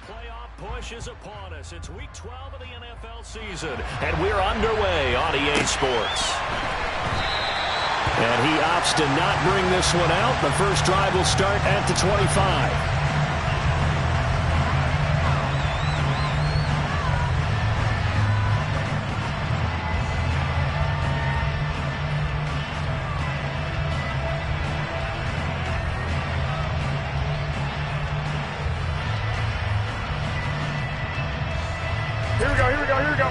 playoff push is upon us. It's week 12 of the NFL season, and we're underway on EA Sports. And he opts to not bring this one out. The first drive will start at the 25. Here we go.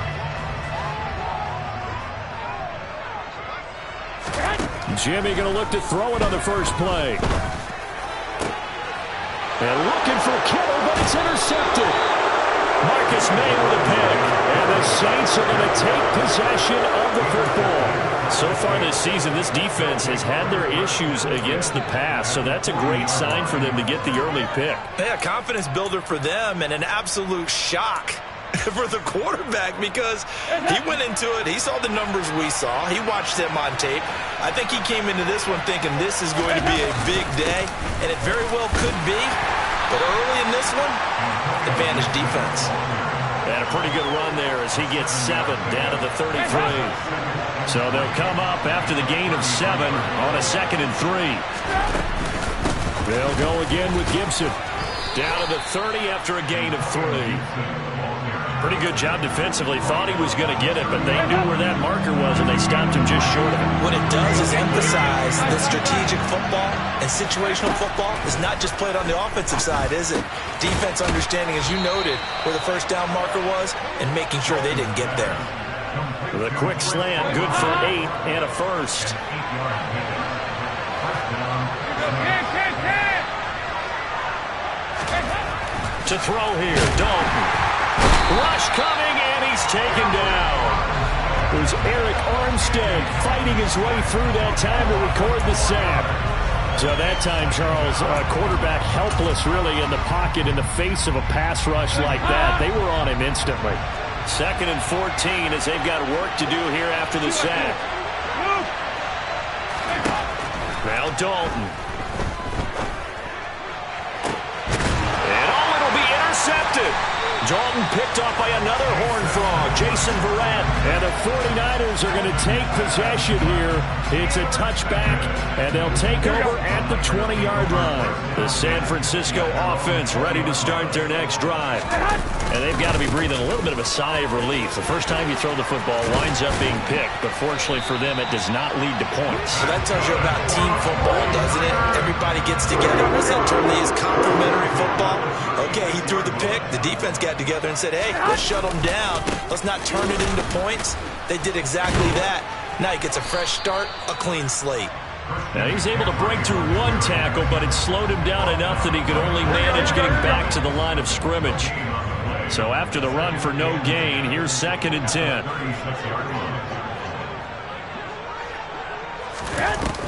Jimmy going to look to throw it on the first play. And looking for Kittle, but it's intercepted. Marcus May with a pick. And the Saints are going to take possession of the football. So far this season, this defense has had their issues against the pass, so that's a great sign for them to get the early pick. Yeah, confidence builder for them and an absolute shock for the quarterback because he went into it. He saw the numbers we saw. He watched them on tape. I think he came into this one thinking this is going to be a big day, and it very well could be. But early in this one, advantage defense. And a pretty good run there as he gets 7 down to the 33. So they'll come up after the gain of 7 on a 2nd and 3. They'll go again with Gibson. Down to the 30 after a gain of 3. Pretty good job defensively. Thought he was going to get it, but they knew where that marker was, and they stopped him just short of it. What it does is emphasize that strategic football and situational football is not just played on the offensive side, is it? Defense understanding, as you noted, where the first down marker was and making sure they didn't get there. The quick slant, good for 8 and a first. To throw here, Dalton. Rush coming, and he's taken down. It was Eric Armstead fighting his way through that time to record the sack. So that time, Charles, quarterback helpless really in the pocket in the face of a pass rush like that. They were on him instantly. 2nd and 14 as they've got work to do here after the sack. Now Dalton. And it'll be intercepted. Dalton picked off by another Horned Frog, Jason Verrett. And the 49ers are going to take possession here. It's a touchback, and they'll take over at the 20-yard line. The San Francisco offense ready to start their next drive. And they've got to be breathing a little bit of a sigh of relief. The first time you throw the football winds up being picked, but fortunately for them, it does not lead to points. So that tells you about team football, doesn't it? Everybody gets together. What's that term they use? Complementary football. Okay, he threw the pick. The defense got together and said, hey, let's shut them down. Let's not turn it into points. They did exactly that. Now he gets a fresh start, a clean slate. Now he's able to break through one tackle, but it slowed him down enough that he could only manage getting back to the line of scrimmage. So after the run for no gain, here's 2nd and 10.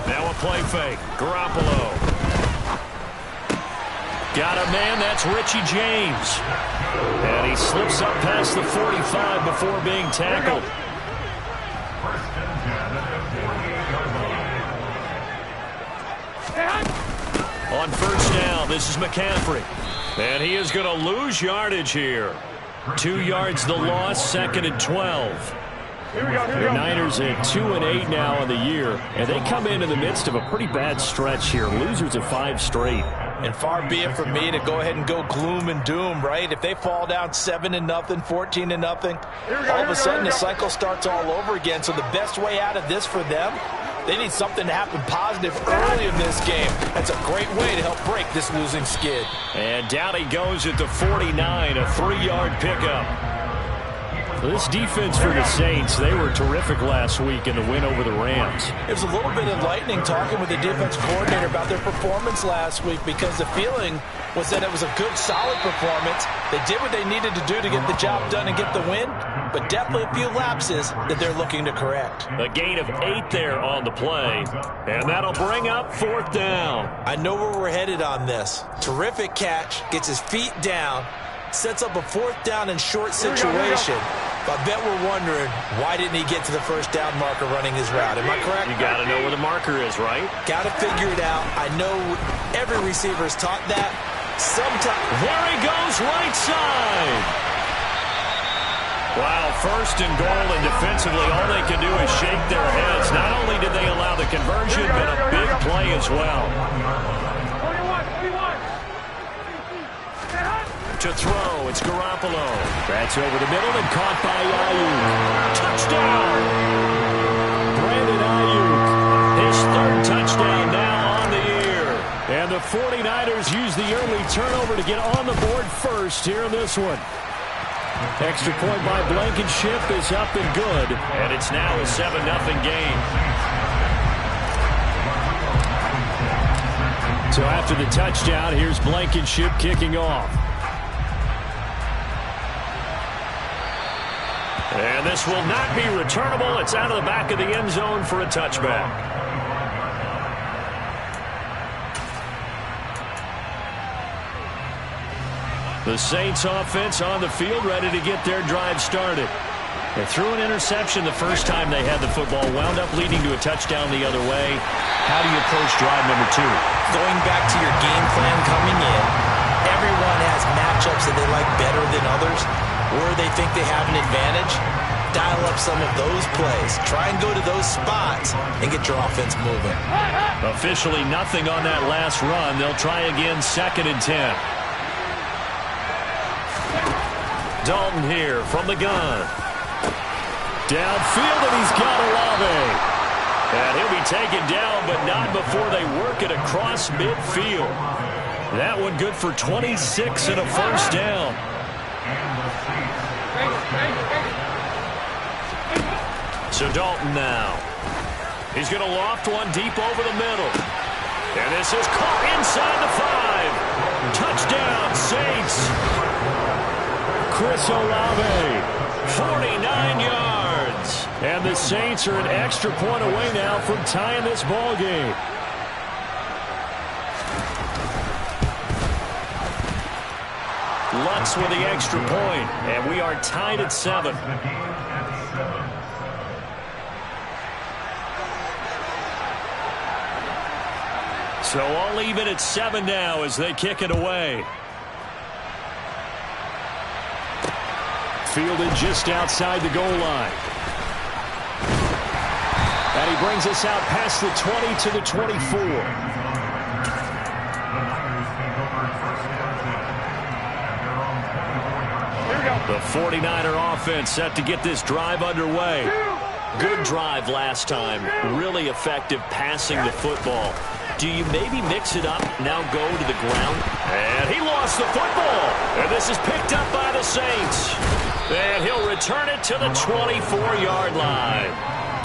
Now a play fake. Garoppolo. Got a man, that's Richie James. And he slips up past the 45 before being tackled. On first down, this is McCaffrey. And he is going to lose yardage here. 2 yards the loss, 2nd and 12. Here we go. The Niners at 2-8 now in the year, and they come in the midst of a pretty bad stretch here. Losers of 5 straight. And far be it from me to go ahead and go gloom and doom, right? If they fall down 7-0, 14-0, all of a sudden the cycle starts all over again. So the best way out of this for them, they need something to happen positive early in this game. That's a great way to help break this losing skid. And down he goes at the 49, a 3-yard pickup. This defense for the Saints, they were terrific last week in the win over the Rams. It was a little bit enlightening talking with the defense coordinator about their performance last week because the feeling was that it was a good, solid performance. They did what they needed to do to get the job done and get the win, but definitely a few lapses that they're looking to correct. A gain of 8 there on the play, and that'll bring up 4th down. I know where we're headed on this. Terrific catch, gets his feet down, sets up a 4th down and short situation. I bet we're wondering, why didn't he get to the first down marker running his route? Am I correct? You got to know where the marker is, right? Got to figure it out. I know every receiver is taught that, There he goes, right side. Wow, first and goal, and defensively, all they can do is shake their heads. Not only did they allow the conversion, but a big play as well. To throw, it's Garoppolo. That's over the middle and caught by Ayuk. Touchdown! Brandon Ayuk, his third touchdown now on the year. And the 49ers use the early turnover to get on the board first here in this one. Extra point by Blankenship is up and good. And it's now a 7-0 game. So after the touchdown, here's Blankenship kicking off. And this will not be returnable. It's out of the back of the end zone for a touchback. The Saints offense on the field, ready to get their drive started. They threw an interception the first time they had the football, wound up leading to a touchdown the other way. How do you approach drive number 2? Going back to your game plan coming in, everyone has matchups that they like better than others, where they think they have an advantage. Dial up some of those plays. Try and go to those spots and get your offense moving. Officially nothing on that last run. They'll try again, 2nd and 10. Dalton here from the gun. Downfield, and he's got Olave. And he'll be taken down, but not before they work it across midfield. That one good for 26 and a first down. So Dalton now. He's going to loft one deep over the middle. And this is caught inside the 5. Touchdown, Saints. Chris Olave, 49 yards. And the Saints are an extra point away now from tying this ball game. Lutz with the extra point, and we are tied at 7. So all even at 7 now as they kick it away. Fielded just outside the goal line. And he brings us out past the 20 to the 24. The 49er offense set to get this drive underway. Good drive last time. Really effective passing the football. Do you maybe mix it up, now go to the ground? And he lost the football. And this is picked up by the Saints. And he'll return it to the 24-yard line.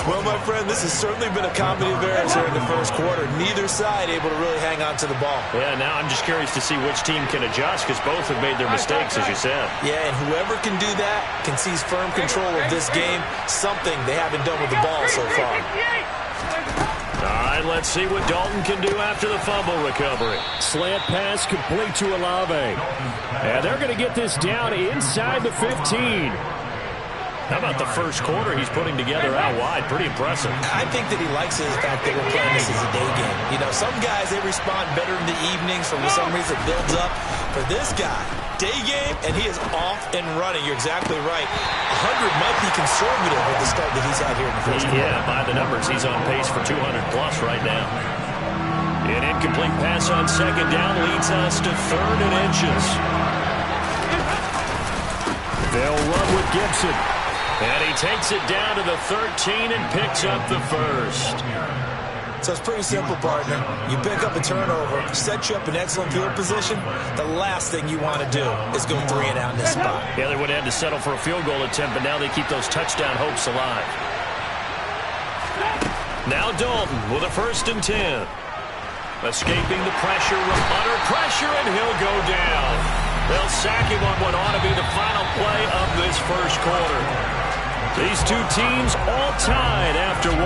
Well, my friend, this has certainly been a comedy of errors here in the first quarter. Neither side able to really hang on to the ball. Yeah, now I'm just curious to see which team can adjust because both have made their mistakes, as you said. Yeah, and whoever can do that can seize firm control of this game, something they haven't done with the ball so far. All right, let's see what Dalton can do after the fumble recovery. Slant pass complete to Olave. And they're going to get this down inside the 15. How about the first quarter he's putting together out wide? Pretty impressive. I think that he likes the fact that we're playing this as a day game. You know, some guys, they respond better in the evenings. For some reason, it builds up. For this guy, day game, and he is off and running. You're exactly right. 100 might be conservative with the start that he's had here in the first quarter. Yeah, by the numbers, he's on pace for 200-plus right now. An incomplete pass on second down leads us to 3rd and inches. They'll run with Gibson. And he takes it down to the 13 and picks up the first. So it's pretty simple, partner. You pick up a turnover, set you up in excellent field position. The last thing you want to do is go 3 and out in this spot. Yeah, they would have had to settle for a field goal attempt, but now they keep those touchdown hopes alive. Now Dalton with a 1st and 10. Escaping the pressure, under pressure, and he'll go down. They'll sack him on what ought to be the final play of this first quarter. These two teams all tied after 1.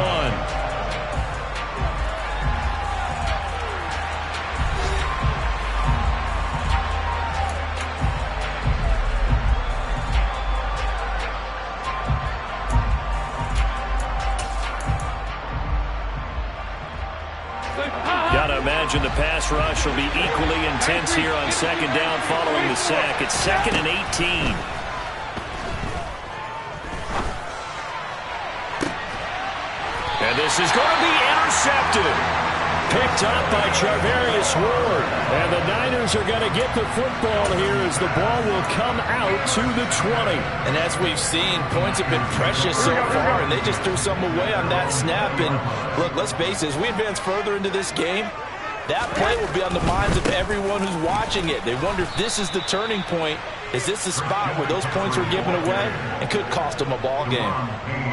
Got I imagine the pass rush will be equally intense here on second down following the sack. It's 2nd and 18. And this is going to be intercepted. Picked up by Charvarius Ward. And the Niners are going to get the football here as the ball will come out to the 20. And as we've seen, points have been precious so far, and they just threw some away on that snap. And look, let's face it, as we advance further into this game, that play will be on the minds of everyone who's watching it. They wonder if this is the turning point. Is this the spot where those points were given away? It could cost them a ball game.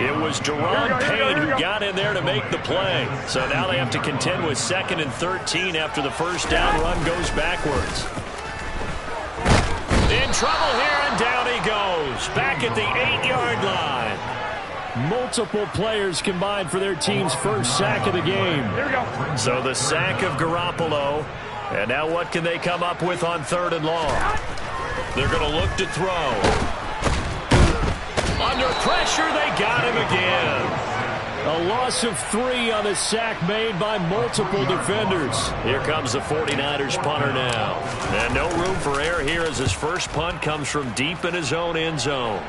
It was Daron Payne who got in there to make the play. So now they have to contend with 2nd and 13 after the first down run goes backwards. In trouble here, and down he goes. Back at the 8-yard line. Multiple players combined for their team's first sack of the game. Here we go. So the sack of Garoppolo. And now what can they come up with on 3rd and long? They're going to look to throw. Under pressure, they got him again. A loss of 3 on the sack made by multiple defenders. Here comes the 49ers punter now. And no room for error here as his first punt comes from deep in his own end zone.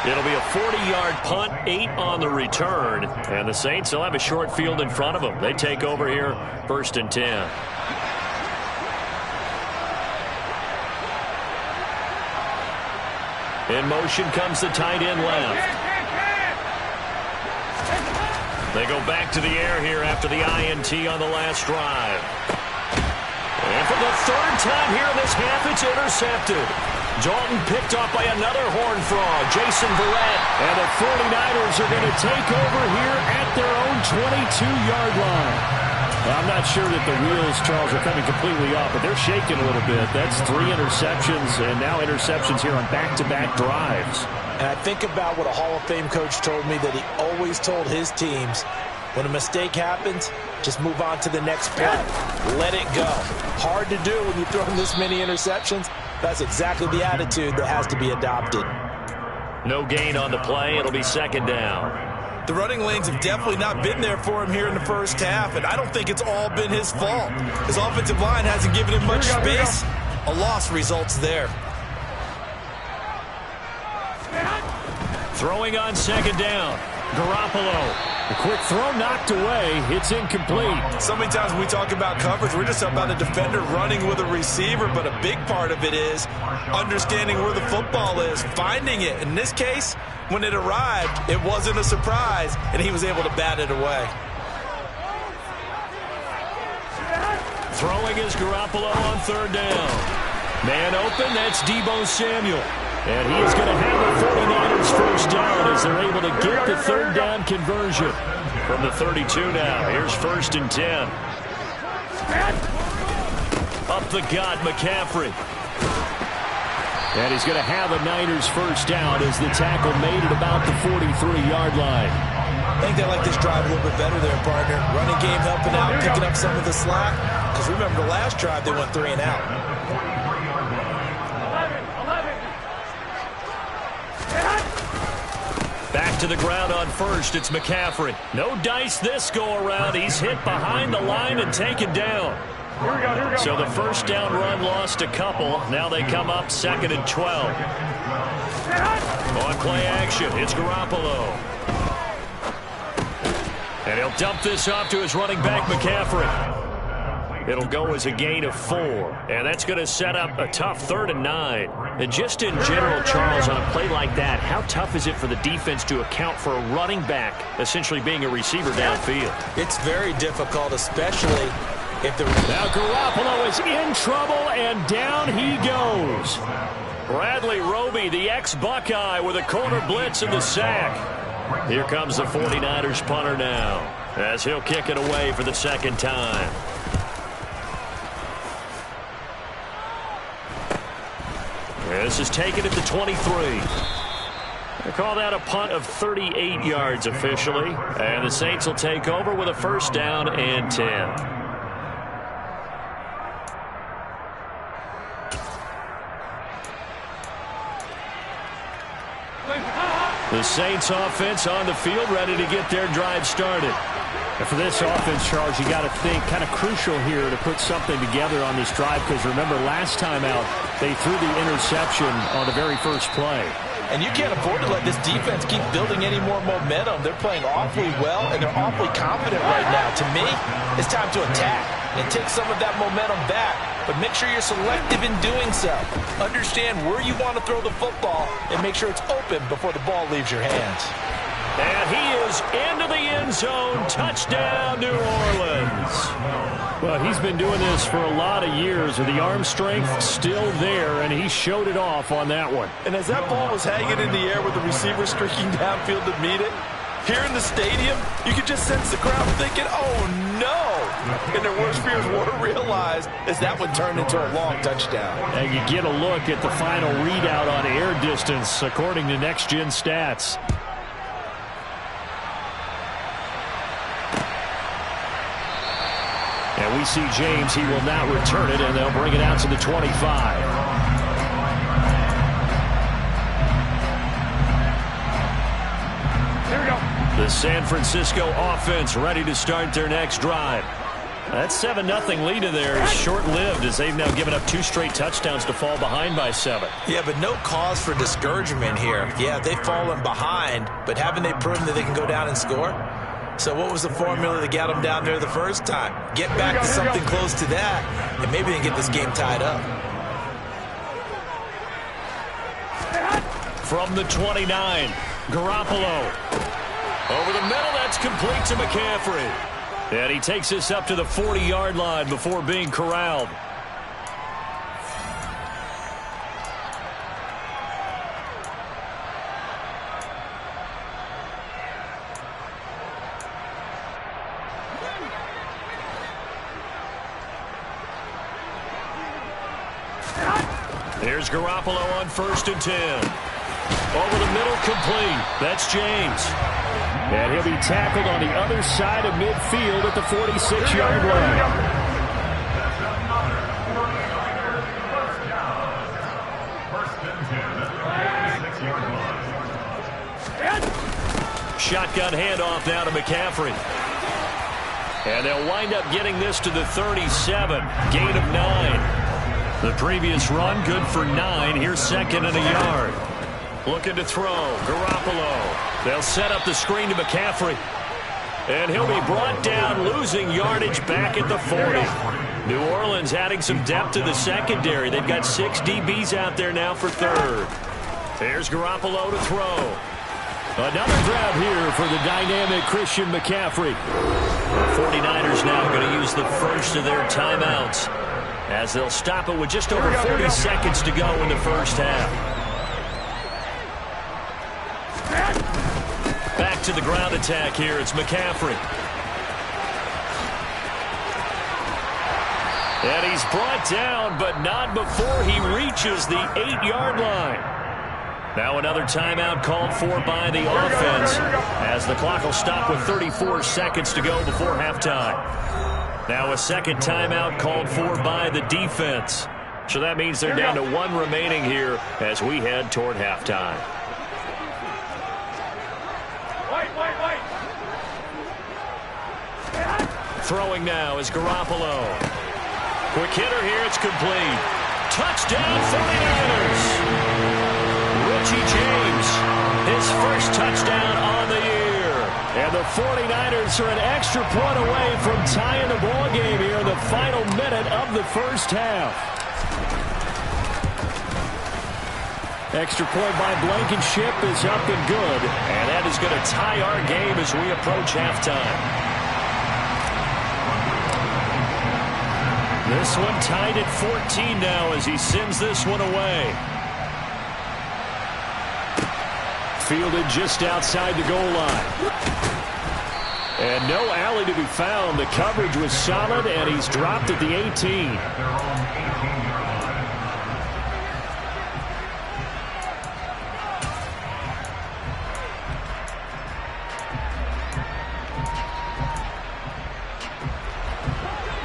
It'll be a 40-yard punt, 8 on the return. And the Saints will have a short field in front of them. They take over here, 1st and 10. In motion comes the tight end left. They go back to the air here after the INT on the last drive. And for the 3rd time here in this half, it's intercepted. Dalton picked off by another Horned Frog, Jason Verrett. And the 49ers are going to take over here at their own 22-yard line. Well, I'm not sure that the wheels, Charles, are coming completely off, but they're shaking a little bit. That's 3 interceptions, and now interceptions here on back-to-back drives. And I think about what a Hall of Fame coach told me that he always told his teams, when a mistake happens, just move on to the next play. Let it go. Hard to do when you throw this many interceptions. That's exactly the attitude that has to be adopted. No gain on the play. It'll be 2nd down. The running lanes have definitely not been there for him here in the first half, and I don't think it's all been his fault. His offensive line hasn't given him much space. A loss results there. Throwing on 2nd down. Garoppolo. A quick throw knocked away. It's incomplete. So many times when we talk about coverage, we're just about a defender running with a receiver, but a big part of it is understanding where the football is, finding it. In this case, when it arrived, it wasn't a surprise, and he was able to bat it away. Throwing is Garoppolo on 3rd down. Man open, that's Deebo Samuel. And he is going to have the 49ers first down as they're able to get the 3rd down conversion. From the 32 now, here's 1st and 10. Up the gut, McCaffrey. And he's going to have a Niners first down as the tackle made it about the 43-yard line. I think they like this drive a little bit better there, partner. Running game helping out, picking up some of the slack. Because remember, the last drive they went 3 and out. Back to the ground on 1st, it's McCaffrey. No dice this go-around. He's hit behind the line and taken down. Here we go. So the first down run lost a couple. Now they come up 2nd and 12. On play action, it's Garoppolo. And he'll dump this off to his running back, McCaffrey. It'll go as a gain of 4. And that's going to set up a tough 3rd and 9. And just in general, Charles, on a play like that, how tough is it for the defense to account for a running back essentially being a receiver downfield? It's very difficult, especially if the... Now Garoppolo is in trouble, and down he goes. Bradley Roby, the ex-Buckeye, with a corner blitz and the sack. Here comes the 49ers punter now, as he'll kick it away for the 2nd time. This is taken at the 23. They call that a punt of 38 yards officially. And the Saints will take over with a first down and 10. The Saints offense on the field, ready to get their drive started. And for this offense, Charles, you got to think kind of crucial here to put something together on this drive, because remember last time out they threw the interception on the very first play. And you can't afford to let this defense keep building any more momentum. They're playing awfully well, and they're awfully confident right now. To me, it's time to attack and take some of that momentum back. But make sure you're selective in doing so. Understand where you want to throw the football and make sure it's open before the ball leaves your hands. And he is into the end zone. Touchdown, New Orleans. Well, he's been doing this for a lot of years, with the arm strength still there, and he showed it off on that one. And as that ball was hanging in the air with the receiver streaking downfield to meet it, here in the stadium, you could just sense the crowd thinking, oh, no. And their worst fears were realized as that one turned into a long touchdown. And you get a look at the final readout on air distance, according to Next Gen Stats. And we see James. He will not return it, and they'll bring it out to the 25. Here we go. The San Francisco offense ready to start their next drive. That 7-0 lead in there is short-lived, as they've now given up 2 straight touchdowns to fall behind by 7. Yeah, but no cause for discouragement here. Yeah, they've fallen behind, but haven't they proven that they can go down and score? So what was the formula that got them down there the first time? Get back to something close to that, and maybe they can get this game tied up. From the 29, Garoppolo. Over the middle, that's complete to McCaffrey. And he takes this up to the 40-yard line before being corralled. Here's Garoppolo on 1st and 10. Over the middle, complete. That's James. And he'll be tackled on the other side of midfield at the 46-yard line. Shotgun handoff now to McCaffrey. And they'll wind up getting this to the 37. Gain of 9. The previous run, good for 9. Here's 2nd and a yard. Looking to throw. Garoppolo. They'll set up the screen to McCaffrey. And he'll be brought down, losing yardage back at the 40. New Orleans adding some depth to the secondary. They've got 6 DBs out there now for 3rd. There's Garoppolo to throw. Another grab here for the dynamic Christian McCaffrey. The 49ers now going to use the first of their timeouts, as they'll stop it with just over 40 seconds to go in the first half. Back to the ground attack here. It's McCaffrey. And he's brought down, but not before he reaches the 8-yard line. Now another timeout called for by the offense, as the clock will stop with 34 seconds to go before halftime. Now a second timeout called for by the defense. So that means they're down to 1 remaining here as we head toward halftime. Throwing now is Garoppolo. Quick hitter here, it's complete. Touchdown 49ers! Richie James, his first touchdown on the year. And the 49ers are an extra point away from tying the ball game here in the final minute of the first half. Extra point by Blankenship is up and good. And that is going to tie our game as we approach halftime. This one tied at 14 now as he sends this one away. Fielded just outside the goal line. And no alley to be found. The coverage was solid, and he's dropped at the 18.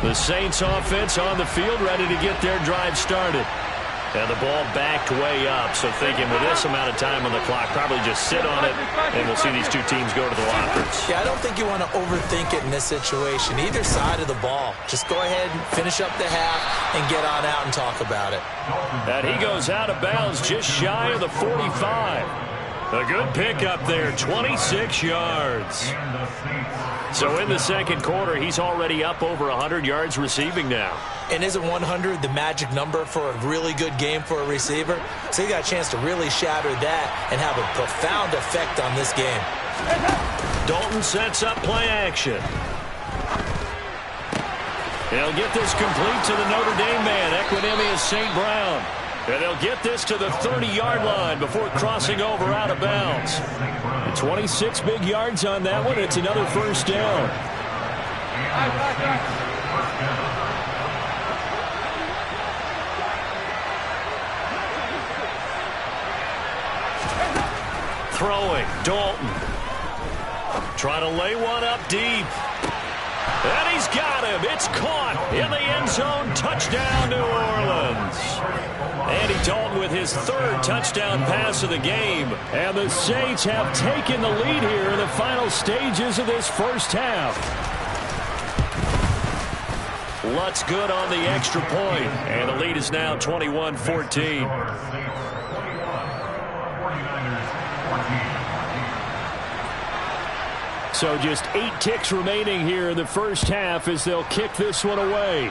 The Saints offense on the field, ready to get their drive started. And the ball backed way up, so thinking with this amount of time on the clock, probably just sit on it, and we'll see these two teams go to the lockers. Yeah, I don't think you want to overthink it in this situation. Either side of the ball. Just go ahead and finish up the half and get on out and talk about it. And he goes out of bounds just shy of the 45. A good pickup there, 26 yards. So in the second quarter, he's already up over 100 yards receiving now. And isn't 100 the magic number for a really good game for a receiver? So he got a chance to really shatter that and have a profound effect on this game. Dalton sets up play action. He'll get this complete to the Notre Dame man, Equanimeous St. Brown. And they'll get this to the 30-yard line before crossing over out of bounds. 26 big yards on that one. It's another first down. Throwing, Dalton. Trying to lay one up deep. And he's got him. It's caught in the end zone. Touchdown, New Orleans. Andy Dalton with his third touchdown pass of the game. And the Saints have taken the lead here in the final stages of this first half. Lutz good on the extra point. And the lead is now 21-14. So just 8 ticks remaining here in the first half as they'll kick this one away.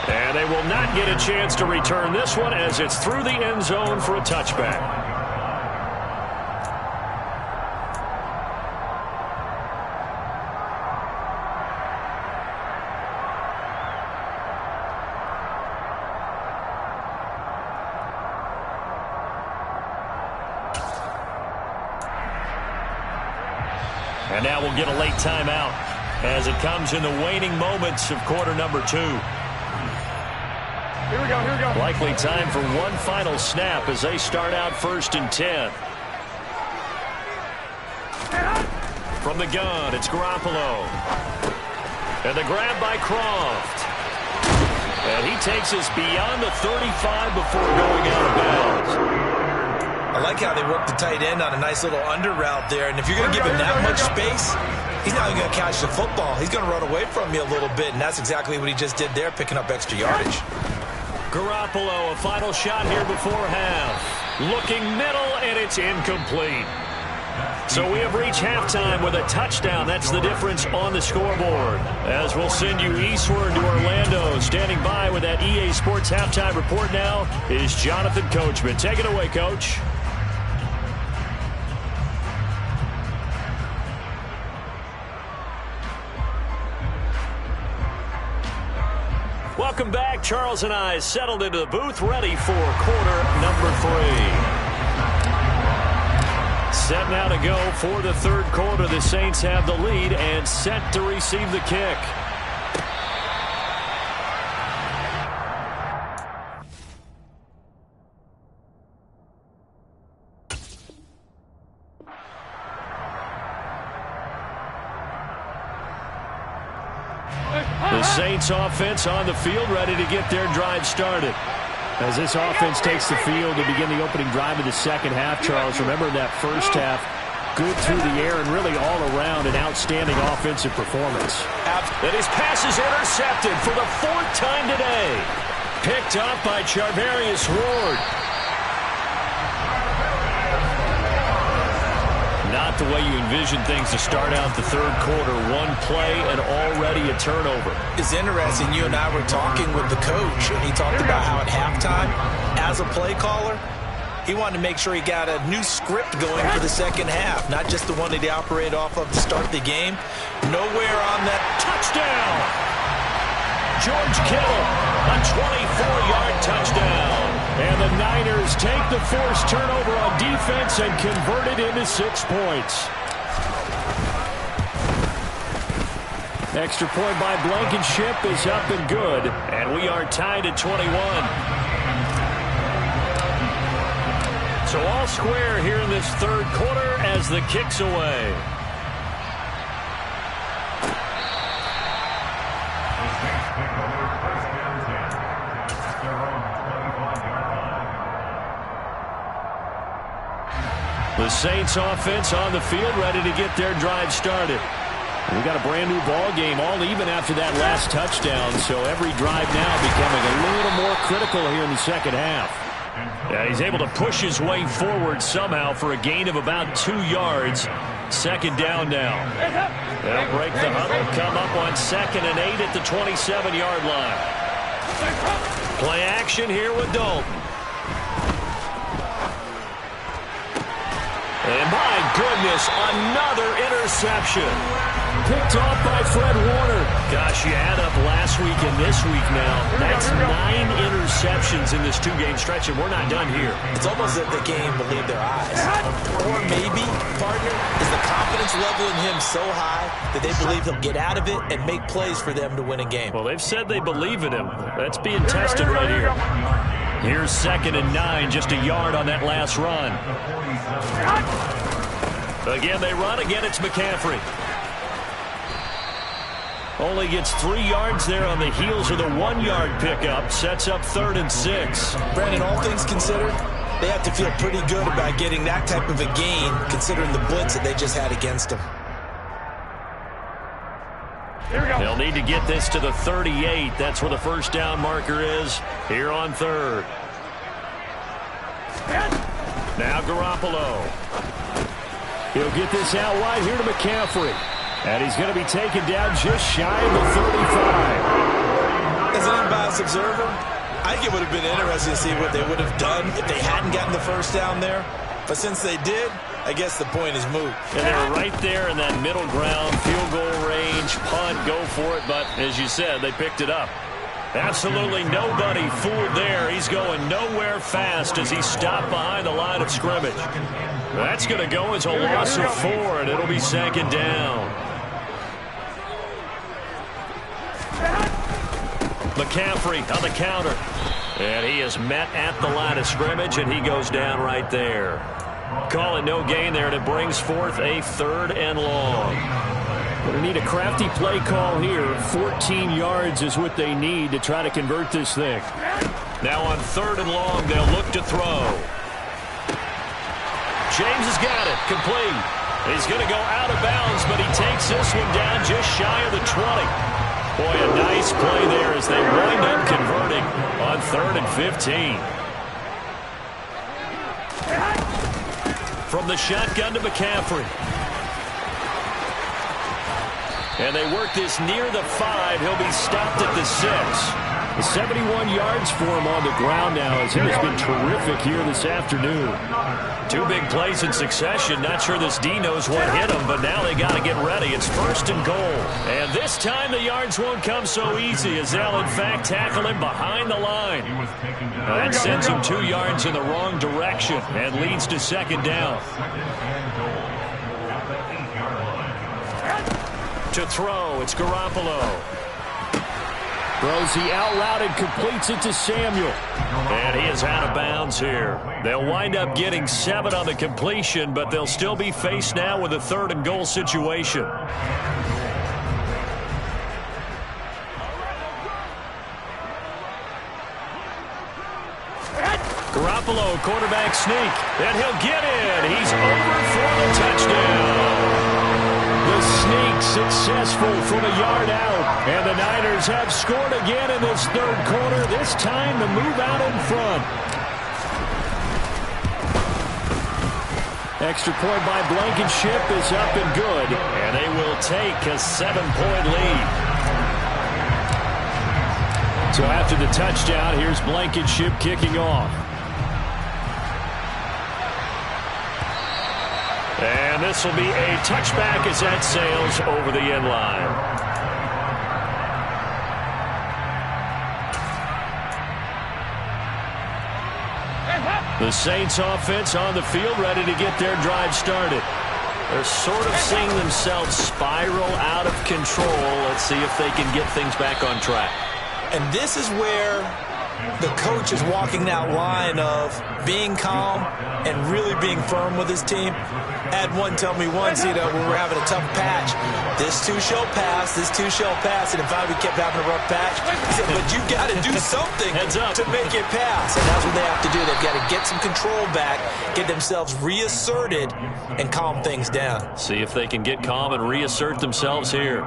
And they will not get a chance to return this one as it's through the end zone for a touchback. And now we'll get a late timeout as it comes in the waning moments of quarter number 2. Here we go, here we go. Likely time for one final snap as they start out 1st and 10. From the gun, it's Garoppolo. And the grab by Croft. And he takes us beyond the 35 before going out of bounds. I like how they work the tight end on a nice little under route there. And if you're going to give him that much space, he's not even going to catch the football. He's going to run away from you a little bit, and that's exactly what he just did there, picking up extra yardage. Garoppolo, a final shot here before half. Looking middle, and it's incomplete. So we have reached halftime with a touchdown. That's the difference on the scoreboard. As we'll send you eastward to Orlando. Standing by with that EA Sports halftime report now is Jonathan Coachman. Take it away, Coach. Welcome back. Charles and I settled into the booth, ready for quarter number 3. Set now to go for the third quarter. The Saints have the lead and set to receive the kick. The Saints offense on the field, ready to get their drive started. As this offense takes the field to begin the opening drive of the second half, Charles, remember that first half, good through the air and really all around an outstanding offensive performance. And his pass is intercepted for the 4th time today. Picked up by Charvarius Ward. Not the way you envision things to start out the third quarter. One play and already a turnover. It's interesting. You and I were talking with the coach, and he talked about how at halftime, as a play caller, he wanted to make sure he got a new script going for the second half, not just the one that he operated off of to start the game. Nowhere on that. Touchdown! George Kittle, a 24-yard touchdown. And the Niners take the forced turnover on defense and convert it into 6 points. Extra point by Blankenship is up and good. And we are tied at 21. So all square here in this third quarter as the kick's away. The Saints offense on the field, ready to get their drive started. We got a brand new ball game, all even after that last touchdown, so every drive now becoming a little more critical here in the second half. Yeah, he's able to push his way forward somehow for a gain of about 2 yards. Second down now. They'll break the huddle, come up on 2nd and 8 at the 27-yard line. Play action here with Dalton. And my goodness, another interception. Picked off by Fred Warner. Gosh, you add up last week and this week now. That's 9 interceptions in this 2-game stretch, and we're not done here. It's almost as if the game believed their eyes. Or maybe, partner, is the confidence level in him so high that they believe he'll get out of it and make plays for them to win a game. Well, they've said they believe in him. That's being tested right here. Here's 2nd and 9, just a yard on that last run. Again, they run. Again, it's McCaffrey. Only gets 3 yards there on the heels of the 1-yard pickup. Sets up 3rd and 6. Brandon, all things considered, they have to feel pretty good about getting that type of a gain, considering the blitz that they just had against them. They'll need to get this to the 38. That's where the first down marker is here on 3rd. Now Garoppolo. He'll get this out wide here to McCaffrey. And he's going to be taken down just shy of the 35. As an unbiased observer, I think it would have been interesting to see what they would have done if they hadn't gotten the first down there. But since they did, I guess the point is moot. And they were right there in that middle ground, field goal range, punt, go for it. But as you said, they picked it up. Absolutely nobody fooled there. He's going nowhere fast as he stopped behind the line of scrimmage. That's going to go as a loss of 4, and it'll be 2nd down. McCaffrey on the counter. And he is met at the line of scrimmage, and he goes down right there. Call it no gain there, and it brings forth a 3rd and long. Going to need a crafty play call here. 14 yards is what they need to try to convert this thing. Now on 3rd and long, they'll look to throw. James has got it. Complete. He's going to go out of bounds, but he takes this one down just shy of the 20. Boy, a nice play there as they wind up converting on 3rd and 15. From the shotgun to McCaffrey. And they work this near the 5. He'll be stopped at the 6. 71 yards for him on the ground now as he has been terrific here this afternoon. 2 big plays in succession. Not sure this D knows what hit him, but now they got to get ready. It's 1st and goal. And this time the yards won't come so easy as they'll, in fact, tackle him behind the line. That sends him 2 yards in the wrong direction and leads to 2nd down. To throw, it's Garoppolo. Throws the out route and completes it to Samuel. And he is out of bounds here. They'll wind up getting 7 on the completion, but they'll still be faced now with a 3rd and goal situation. Garoppolo, quarterback sneak, and he'll get in. He's over for the touchdown. The sneak successful from a yard out. And the Niners have scored again in this 3rd quarter. This time the move out in front. Extra point by Blankenship is up and good. And they will take a 7-point lead. So after the touchdown, here's Blankenship kicking off. And this will be a touchback as that sails over the end line. The Saints offense on the field ready to get their drive started. They're sort of seeing themselves spiral out of control. Let's see if they can get things back on track. And this is where The coach is walking that line of being calm and really being firm with his team. I had one tell me once, when we're having a tough patch, this too shall pass, this too shall pass. And if we kept having a rough patch, he said, but you got to do something to make it pass. And that's what they have to do. They've got to get some control back, get themselves reasserted, and calm things down. See if they can get calm and reassert themselves here.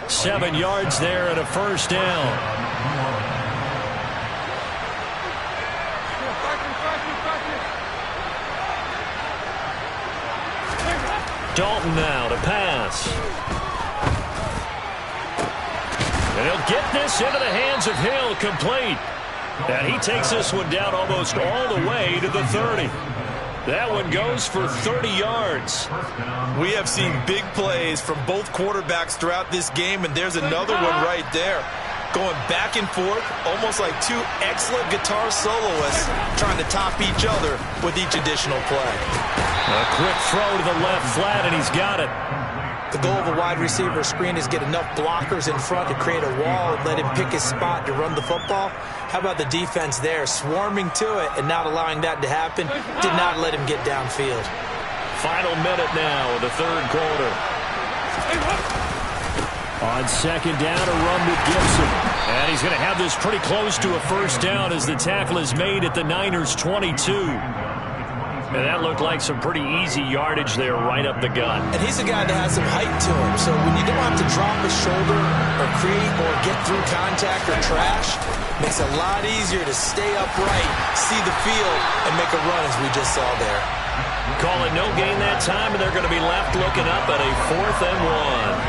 7 yards there and a first down. Dalton now to pass. And he'll get this into the hands of Hill, complete. And he takes this one down almost all the way to the 30. That one goes for 30 yards. We have seen big plays from both quarterbacks throughout this game, and there's another one right there. Going back and forth, almost like two excellent guitar soloists trying to top each other with each additional play. A quick throw to the left flat, and he's got it. The goal of a wide receiver screen is get enough blockers in front to create a wall and let him pick his spot to run the football. How about the defense there, swarming to it and not allowing that to happen? Did not let him get downfield. Final minute now of the third quarter. On second down, a run with Gibson. And he's going to have this pretty close to a first down as the tackle is made at the Niners' 22. And that looked like some pretty easy yardage there right up the gut. And he's a guy that has some height to him. So when you don't have to drop a shoulder or create or get through contact or trash, makes it a lot easier to stay upright, see the field, and make a run as we just saw there. Call it no gain that time, and they're going to be left looking up at a 4th and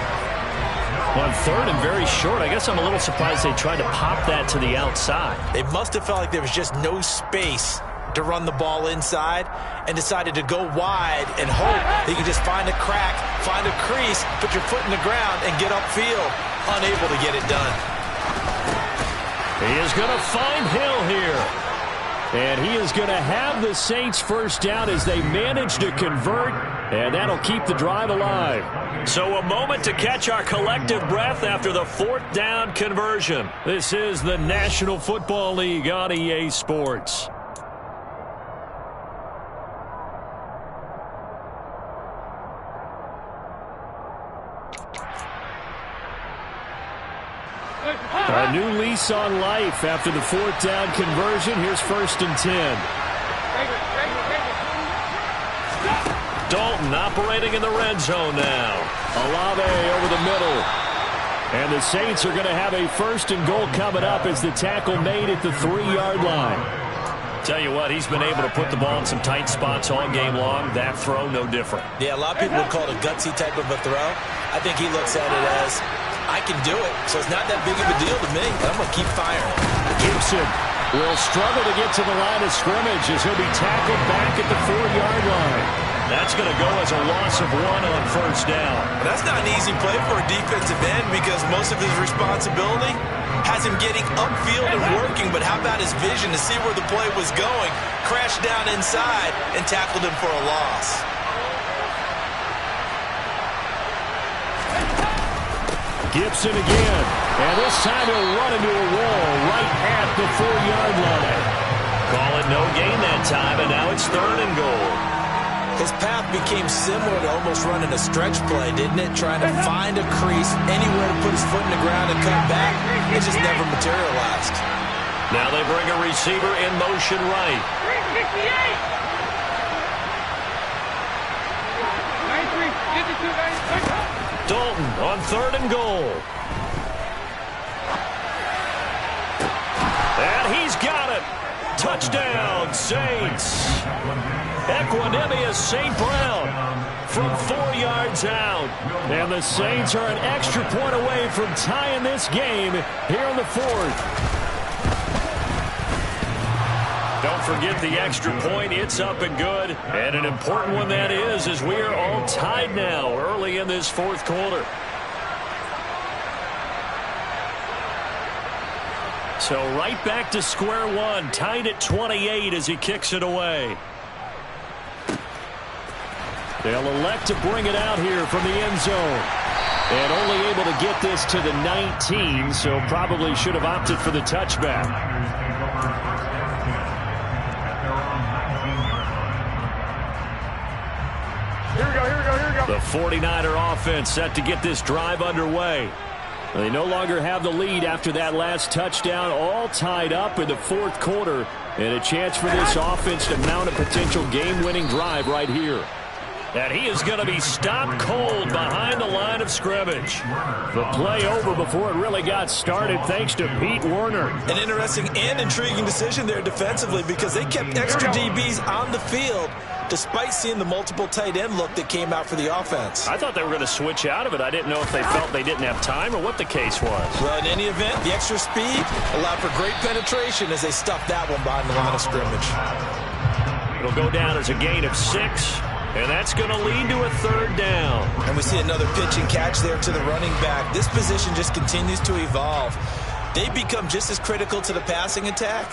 1. On third and very short, I guess I'm a little surprised they tried to pop that to the outside. They must have felt like there was just no space to run the ball inside and decided to go wide and hope that you can just find a crack, find a crease, put your foot in the ground, and get upfield. Unable to get it done. He is going to find Hill here. And he is going to have the Saints first down as they manage to convert, and that'll keep the drive alive. So a moment to catch our collective breath after the 4th down conversion. This is the National Football League on EA Sports. A new lease on life after the 4th down conversion. Here's 1st and 10. Dalton operating in the red zone now. Olave over the middle. And the Saints are going to have a 1st and goal coming up as the tackle made at the 3-yard line. Tell you what, he's been able to put the ball in some tight spots all game long. That throw, no different. Yeah, a lot of people would call it a gutsy type of a throw. I think he looks at it as, I can do it, so it's not that big of a deal to me. I'm going to keep firing. Gibson will struggle to get to the line of scrimmage as he'll be tackled back at the 4-yard line. That's going to go as a loss of 1 on first down. That's not an easy play for a defensive end because most of his responsibility has him getting upfield and working, but how about his vision to see where the play was going, crashed down inside, and tackled him for a loss. Gibson again, and this time he'll run into a wall right at the 4-yard line. Call it no gain that time, and now it's 3rd and goal. His path became similar to almost running a stretch play, didn't it? Trying to find a crease, anywhere to put his foot in the ground and cut back. It just never materialized. Now they bring a receiver in motion right. 368. Dalton on 3rd and goal. And he's got it. Touchdown, Saints. Equanimous St. Brown from 4 yards out. And the Saints are an extra point away from tying this game here in the 4th. Don't forget the extra point. It's up and good. And an important one that is, as we are all tied now early in this 4th quarter. So right back to square one, tied at 28 as he kicks it away. They'll elect to bring it out here from the end zone. And only able to get this to the 19, so probably should have opted for the touchback. Here we go. The 49er offense set to get this drive underway. They no longer have the lead after that last touchdown, all tied up in the fourth quarter, and a chance for this offense to mount a potential game-winning drive right here. And he is going to be stopped cold behind the line of scrimmage. The play over before it really got started thanks to Pete Werner. An interesting and intriguing decision there defensively because they kept extra DBs on the field despite seeing the multiple tight end look that came out for the offense. I thought they were going to switch out of it. I didn't know if they felt they didn't have time or what the case was. Well, in any event, the extra speed allowed for great penetration as they stuffed that one behind the line of scrimmage. It'll go down as a gain of 6. And that's going to lead to a third down. And we see another pitch and catch there to the running back. This position just continues to evolve. They become just as critical to the passing attack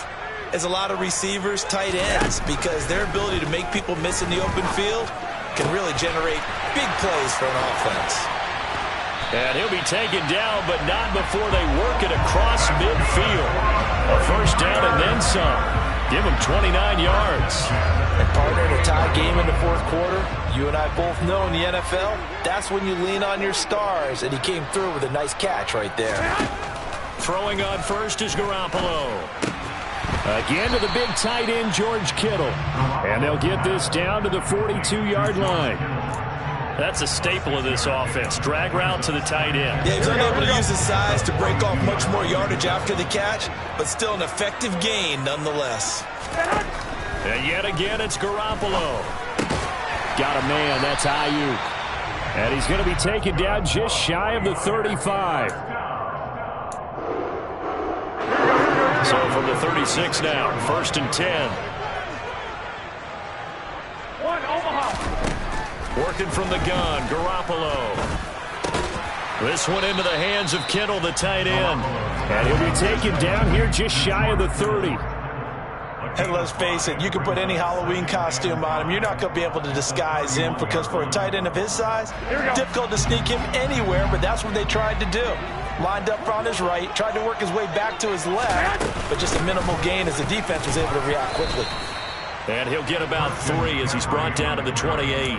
as a lot of receivers, tight ends, because their ability to make people miss in the open field can really generate big plays for an offense. And he'll be taken down, but not before they work it across midfield. A first down and then some. Give him 29 yards. And partner, in a tie game in the fourth quarter, you and I both know in the NFL, that's when you lean on your stars, and he came through with a nice catch right there. Throwing on first is Garoppolo. Again to the big tight end, George Kittle. And they'll get this down to the 42-yard line. That's a staple of this offense. Drag route to the tight end. Yeah, he's unable to use his size to break off much more yardage after the catch, but still an effective gain nonetheless. And yet again, it's Garoppolo. Got a man, that's Ayuk. And he's going to be taken down just shy of the 35. So from the 36 now, first and 10. Working from the gun, Garoppolo. This one into the hands of Kittle, the tight end. And he'll be taken down here just shy of the 30. And let's face it, you can put any Halloween costume on him. You're not going to be able to disguise him because for a tight end of his size, difficult to sneak him anywhere, but that's what they tried to do. Lined up on his right, tried to work his way back to his left, but just a minimal gain as the defense was able to react quickly. And he'll get about 3 as he's brought down to the 28.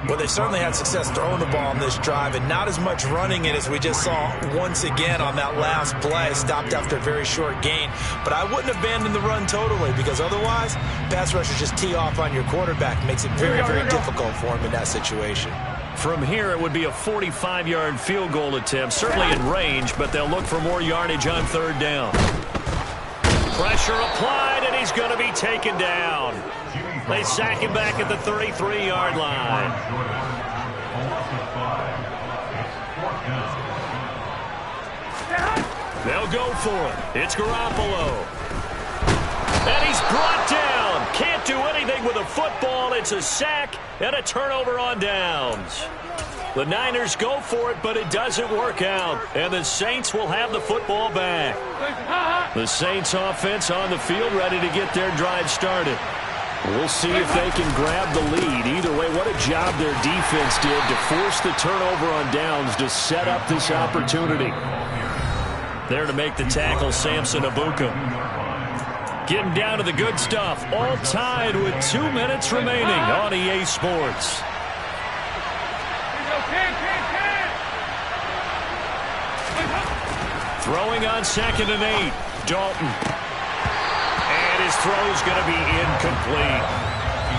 Well, they certainly had success throwing the ball on this drive and not as much running it as we just saw once again on that last play. Stopped after a very short gain. But I wouldn't abandon the run totally because otherwise, pass rushers just tee off on your quarterback. Makes it very, very difficult for him in that situation. From here, it would be a 45-yard field goal attempt, certainly in range, but they'll look for more yardage on third down. Pressure applied, and he's going to be taken down. They sack him back at the 33-yard line. They'll go for it. It's Garoppolo. And he's brought down. Can't do anything with a football. It's a sack and a turnover on downs. The Niners go for it, but it doesn't work out. And the Saints will have the football back. The Saints offense on the field ready to get their drive started. We'll see if they can grab the lead. Either way, what a job their defense did to force the turnover on downs to set up this opportunity. There to make the tackle, Samson Abuka. Getting down to the good stuff. All tied with 2 minutes remaining on EA Sports. Throwing on 2nd and 8. Dalton. And his throw's going to be incomplete.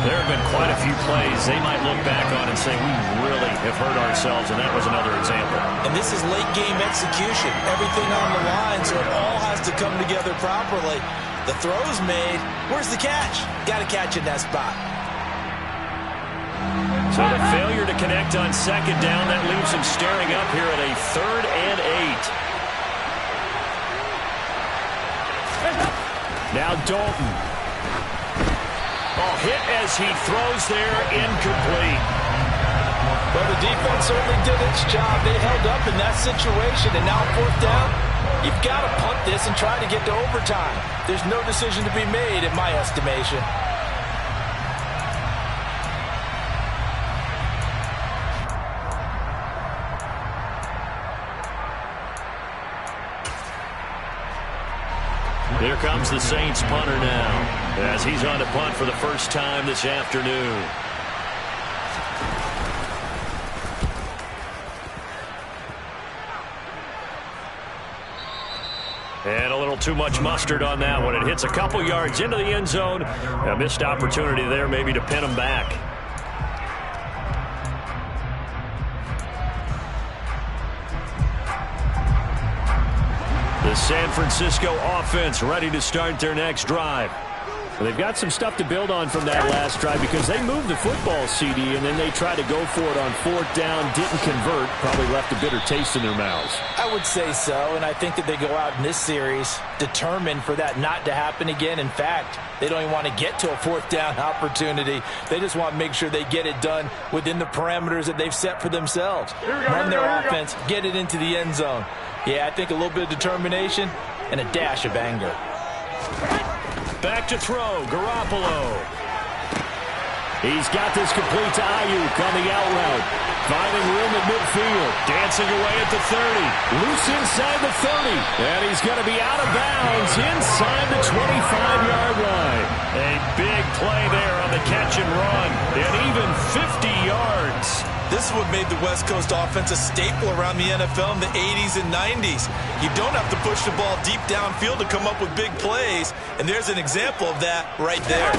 There have been quite a few plays they might look back on and say, we really have hurt ourselves, and that was another example. And this is late-game execution. Everything on the line, so it all has to come together properly. The throw's made. Where's the catch? Got to catch in that spot. So the failure to connect on 2nd down, that leaves him staring up here at a 3rd and 8. Now Dalton. Oh, hit as he throws there, incomplete. Well, the defense certainly did its job. They held up in that situation, and now 4th down, you've got to punt this and try to get to overtime. There's no decision to be made in my estimation. Here comes the Saints punter now, as he's on to punt for the first time this afternoon. And a little too much mustard on that one. It hits a couple yards into the end zone. A missed opportunity there maybe to pin him back. The San Francisco offense ready to start their next drive. Well, they've got some stuff to build on from that last drive because they moved the football, CD, and then they tried to go for it on fourth down, didn't convert, probably left a bitter taste in their mouths. I would say so, and I think that they go out in this series determined for that not to happen again. In fact, they don't even want to get to a fourth down opportunity. They just want to make sure they get it done within the parameters that they've set for themselves. Run their offense, get it into the end zone. Yeah, I think a little bit of determination and a dash of anger. Back to throw, Garoppolo. He's got this complete to Ayuk on the out route. Finding room at midfield. Dancing away at the 30. Loose inside the 30. And he's going to be out of bounds inside the 25-yard line. A big play there on the catch and run. And even 50 yards. This is what made the West Coast offense a staple around the NFL in the 80s and 90s. You don't have to push the ball deep downfield to come up with big plays, and there's an example of that right there.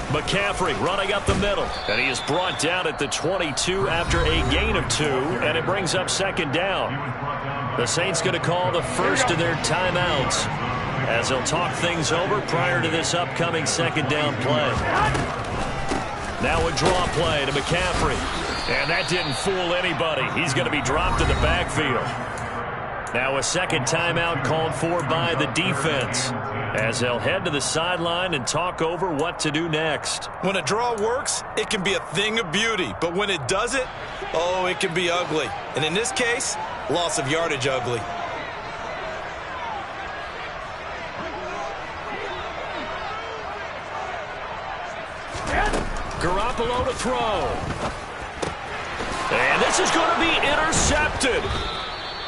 McCaffrey running up the middle, and he is brought down at the 22 after a gain of 2, and it brings up second down. The Saints going to call the first of their timeouts as they'll talk things over prior to this upcoming second down play. Now a draw play to McCaffrey. And that didn't fool anybody. He's going to be dropped in the backfield. Now a second timeout called for by the defense as they'll head to the sideline and talk over what to do next. When a draw works, it can be a thing of beauty. But when it doesn't, oh, it can be ugly. And in this case, loss of yardage ugly. Garoppolo to throw. And this is going to be intercepted.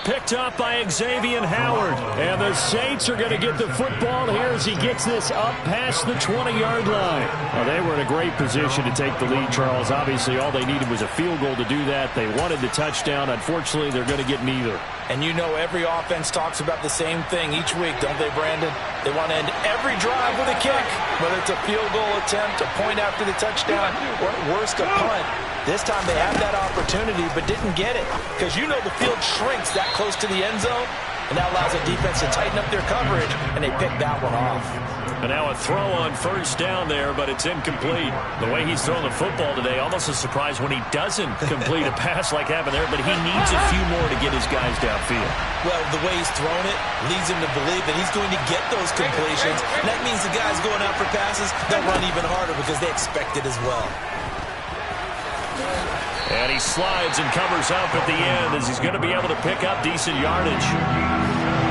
Picked up by Xavier Howard. And the Saints are going to get the football here as he gets this up past the 20-yard line. Well, they were in a great position to take the lead, Charles. Obviously, all they needed was a field goal to do that. They wanted the touchdown. Unfortunately, they're going to get neither. And you know every offense talks about the same thing each week, don't they, Brandon? They want to end every drive with a kick, whether it's a field goal attempt, a point after the touchdown, or at worst, a punt. This time they had that opportunity but didn't get it because you know the field shrinks that close to the end zone, and that allows the defense to tighten up their coverage, and they picked that one off. And now a throw on first down there, but it's incomplete. The way he's throwing the football today, almost a surprise when he doesn't complete a pass like happened there, but he needs a few more to get his guys downfield. Well, the way he's thrown it leads him to believe that he's going to get those completions. And that means the guys going out for passes, they'll run even harder because they expect it as well. And he slides and covers up at the end as he's going to be able to pick up decent yardage.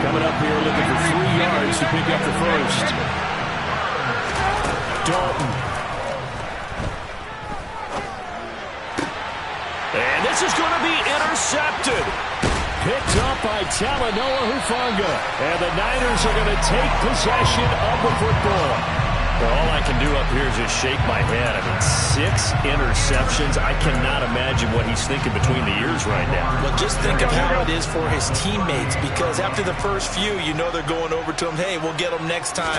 Coming up here looking for 3 yards to pick up the first. Dalton. And this is going to be intercepted. Picked up by Talanoa Hufanga. And the Niners are going to take possession of the football. Well, all I can do up here is just shake my head. I mean, 6 interceptions. I cannot imagine what he's thinking between the ears right now. Well, just think of how it is for his teammates, because after the first few, you know they're going over to him, hey, we'll get them next time.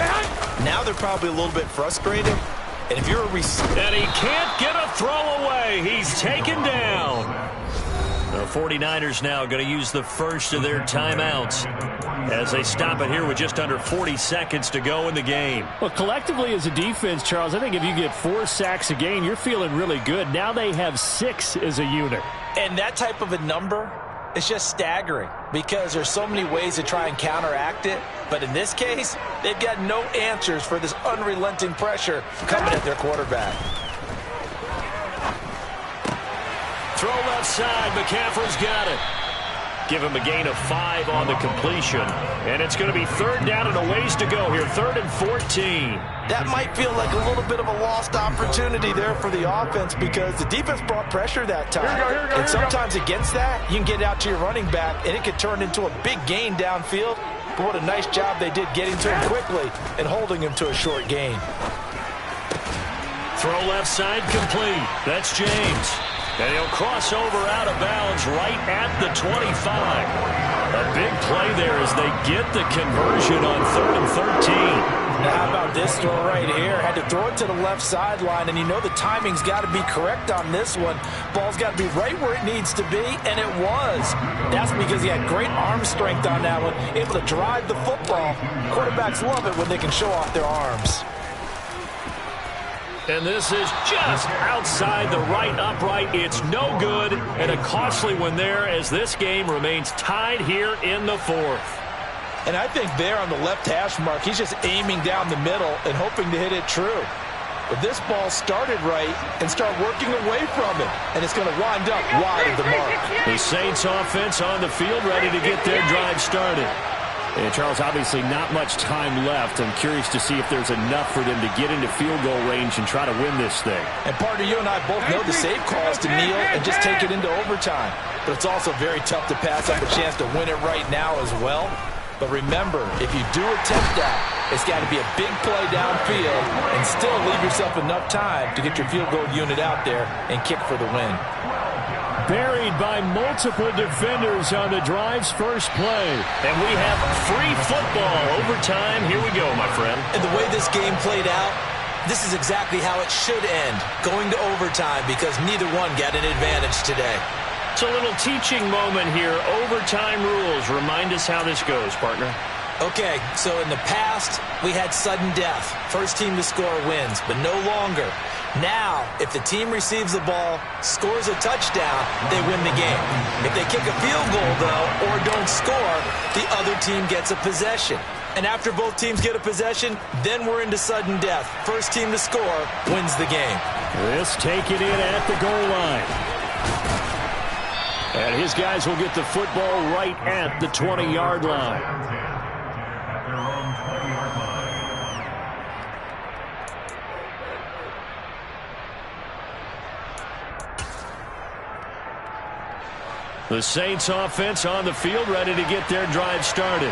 Now they're probably a little bit frustrated. And if you're a receiver... And he can't get a throw away. He's taken down. The 49ers now going to use the first of their timeouts as they stop it here with just under 40 seconds to go in the game. Well, collectively as a defense, Charles, I think if you get 4 sacks a game, you're feeling really good. Now they have 6 as a unit. And that type of a number is just staggering because there's so many ways to try and counteract it. But in this case, they've got no answers for this unrelenting pressure coming at their quarterback. Throw left side. McCaffrey's got it. Give him a gain of 5 on the completion. And it's going to be 3rd down and a ways to go here. 3rd and 14. That might feel like a little bit of a lost opportunity there for the offense because the defense brought pressure that time. And sometimes against that, you can get out to your running back, and it could turn into a big gain downfield. But what a nice job they did getting to him quickly and holding him to a short gain. Throw left side complete. That's James. And he'll cross over out of bounds right at the 25. A big play there as they get the conversion on 3rd and 13. Now how about this throw right here? Had to throw it to the left sideline, and you know the timing's got to be correct on this one. Ball's got to be right where it needs to be, and it was. That's because he had great arm strength on that one, able to drive the football. Quarterbacks love it when they can show off their arms. And this is just outside the right upright. It's no good, and a costly one there as this game remains tied here in the 4th. And I think there on the left hash mark, he's just aiming down the middle and hoping to hit it true. But this ball started right and start working away from it, and it's going to wind up wide of the mark. The Saints offense on the field ready to get their drive started. And Charles, obviously not much time left. I'm curious to see if there's enough for them to get into field goal range and try to win this thing. And partner, you and I both know the safe call is to kneel and just take it into overtime. But it's also very tough to pass up a chance to win it right now as well. But remember, if you do attempt that, it's got to be a big play downfield and still leave yourself enough time to get your field goal unit out there and kick for the win. Buried by multiple defenders on the drive's first play. And we have free football. Overtime. Here we go, my friend. And the way this game played out, this is exactly how it should end. Going to overtime because neither one got an advantage today. It's a little teaching moment here. Overtime rules. Remind us how this goes, partner. Okay, so in the past, we had sudden death. First team to score wins, but no longer. Now, if the team receives the ball, scores a touchdown, they win the game. If they kick a field goal, though, or don't score, the other team gets a possession. And after both teams get a possession, then we're into sudden death. First team to score wins the game. This taken in at the goal line. And his guys will get the football right at the 20-yard line. The Saints offense on the field ready to get their drive started.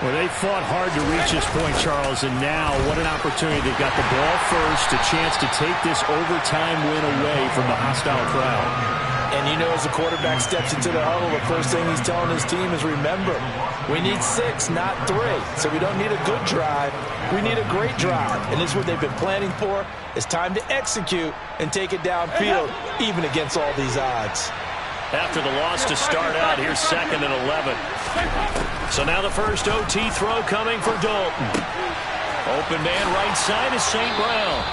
Well, they fought hard to reach this point, Charles, and now what an opportunity. They've got the ball first, a chance to take this overtime win away from the hostile crowd. And you know, as the quarterback steps into the huddle, the first thing he's telling his team is, remember, we need 6, not 3. So we don't need a good drive. We need a great drive. And this is what they've been planning for. It's time to execute and take it downfield, even against all these odds. After the loss to start out, here's 2nd and 11. So now the first OT throw coming for Dalton. Open man right side is St. Brown.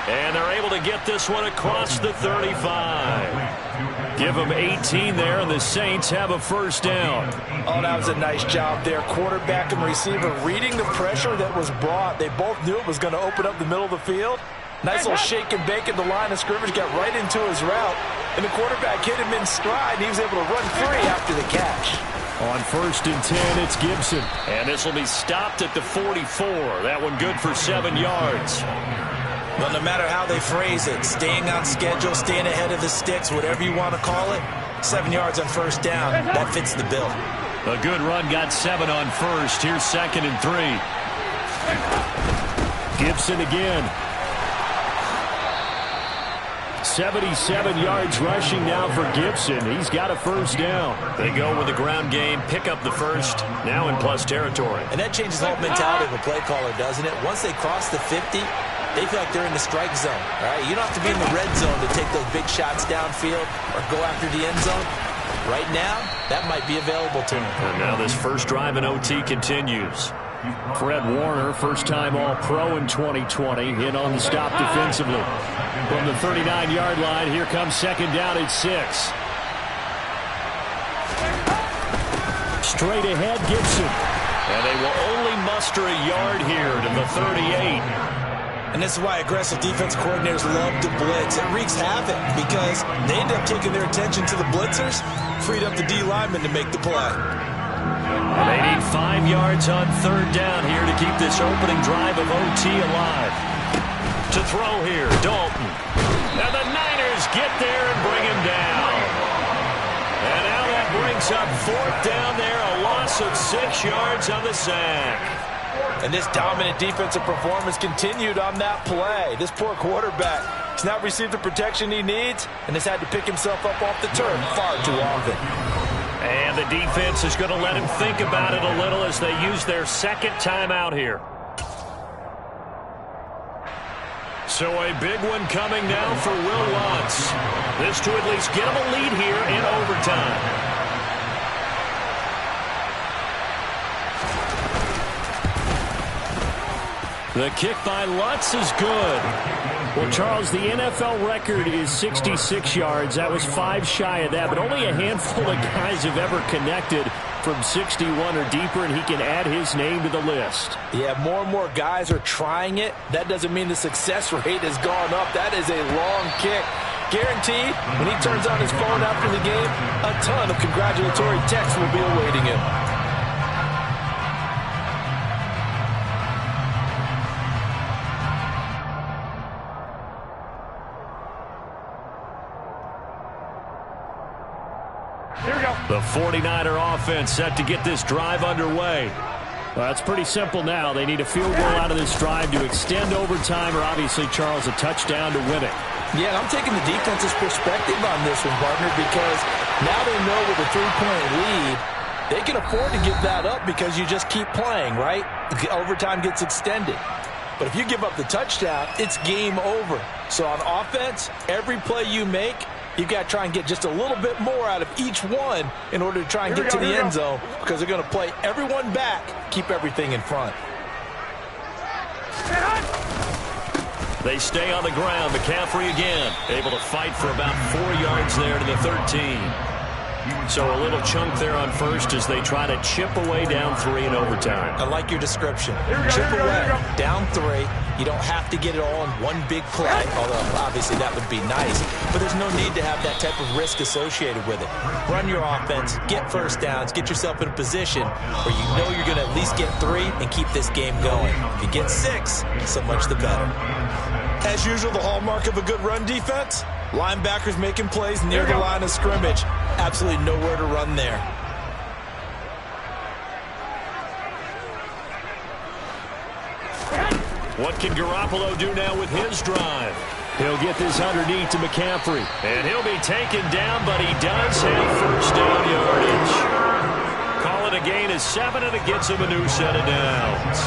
And they're able to get this one across the 35. Give them 18 there, and the Saints have a first down. Oh, that was a nice job there. Quarterback and receiver reading the pressure that was brought. They both knew it was going to open up the middle of the field. Nice little shake and bake at the line of scrimmage, got right into his route. And the quarterback hit him in stride, and he was able to run free after the catch. On 1st and 10, it's Gibson. And this will be stopped at the 44. That one good for 7 yards. Well, no matter how they phrase it, staying on schedule, staying ahead of the sticks, whatever you want to call it, 7 yards on first down, that fits the bill. A good run got 7 on first. Here's 2nd and 3. Gibson again. 77 yards rushing now for Gibson. He's got a first down. They go with the ground game, pick up the first, now in plus territory. And that changes the whole mentality of a play caller, doesn't it? Once they cross the 50, they feel like they're in the strike zone. All right? You don't have to be in the red zone to take those big shots downfield or go after the end zone. Right now, that might be available to them. And now this first drive in OT continues. Fred Warner, first-time All-Pro in 2020, in on the stop defensively. From the 39-yard line, here comes 2nd down at 6. Straight ahead, Gibson. And they will only muster a yard here to the 38. And this is why aggressive defense coordinators love to blitz. It wreaks havoc because they end up taking their attention to the blitzers, freed up the D lineman to make the play. They need 5 yards on 3rd down here to keep this opening drive of OT alive. To throw here, Dalton. And the Niners get there and bring him down. And now that brings up 4th down there, a loss loss of 6 yards on the sack. And this dominant defensive performance continued on that play. This poor quarterback has not received the protection he needs and has had to pick himself up off the turf far too often. And the defense is going to let him think about it a little as they use their second timeout here. So a big one coming now for Will Lutz. This to at least get him a lead here in overtime. The kick by Lutz is good. Well, Charles, the NFL record is 66 yards. That was 5 shy of that, but only a handful of guys have ever connected from 61 or deeper, and he can add his name to the list. Yeah, more and more guys are trying it. That doesn't mean the success rate has gone up. That is a long kick. Guaranteed, when he turns on his phone after the game, a ton of congratulatory texts will be awaiting him. The 49er offense set to get this drive underway. Well, it's pretty simple now. They need a field goal out of this drive to extend overtime or obviously, Charles, a touchdown to win it. Yeah, and I'm taking the defense's perspective on this one, partner, because now they know with a 3-point lead, they can afford to give that up because you just keep playing, right? Overtime gets extended. But if you give up the touchdown, it's game over. So on offense, every play you make, you've got to try and get just a little bit more out of each one in order to try and get to the end zone because they're going to play everyone back, keep everything in front. They stay on the ground. McCaffrey again, able to fight for about 4 yards there to the 13. So a little chunk there on first as they try to chip away down 3 in overtime. I like your description. Chip away, down 3. You don't have to get it all in one big play, although obviously that would be nice. But there's no need to have that type of risk associated with it. Run your offense, get first downs, get yourself in a position where you know you're going to at least get 3 and keep this game going. If you get 6, so much the better. As usual, the hallmark of a good run defense, linebackers making plays near the line of scrimmage. Absolutely nowhere to run there. What can Garoppolo do now with his drive? He'll get this underneath to McCaffrey. And he'll be taken down, but he does have first down yardage. Call it a gain of 7, and it gets him a new set of downs.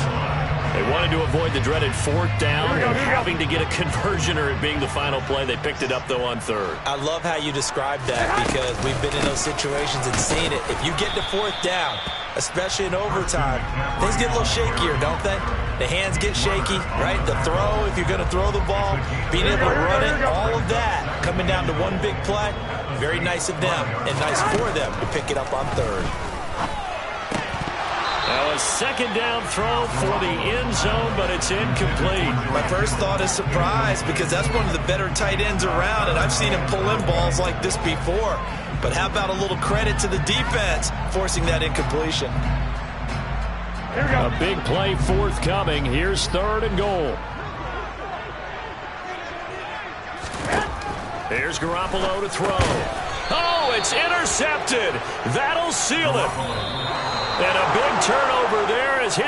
They wanted to avoid the dreaded 4th down and having to get a conversion or it being the final play. They picked it up, though, on 3rd. I love how you described that because we've been in those situations and seen it. If you get to 4th down, especially in overtime, things get a little shakier, don't they? The hands get shaky, right? The throw, if you're going to throw the ball, being able to run it, all of that coming down to one big play. Very nice of them and nice for them to pick it up on 3rd. Now a second down throw for the end zone, but it's incomplete. My first thought is surprise because that's one of the better tight ends around, and I've seen him pull in balls like this before. But how about a little credit to the defense forcing that incompletion? A big play forthcoming. Here's 3rd and goal. Here's Garoppolo to throw. Oh, it's intercepted. That'll seal it. And a big turnover there as his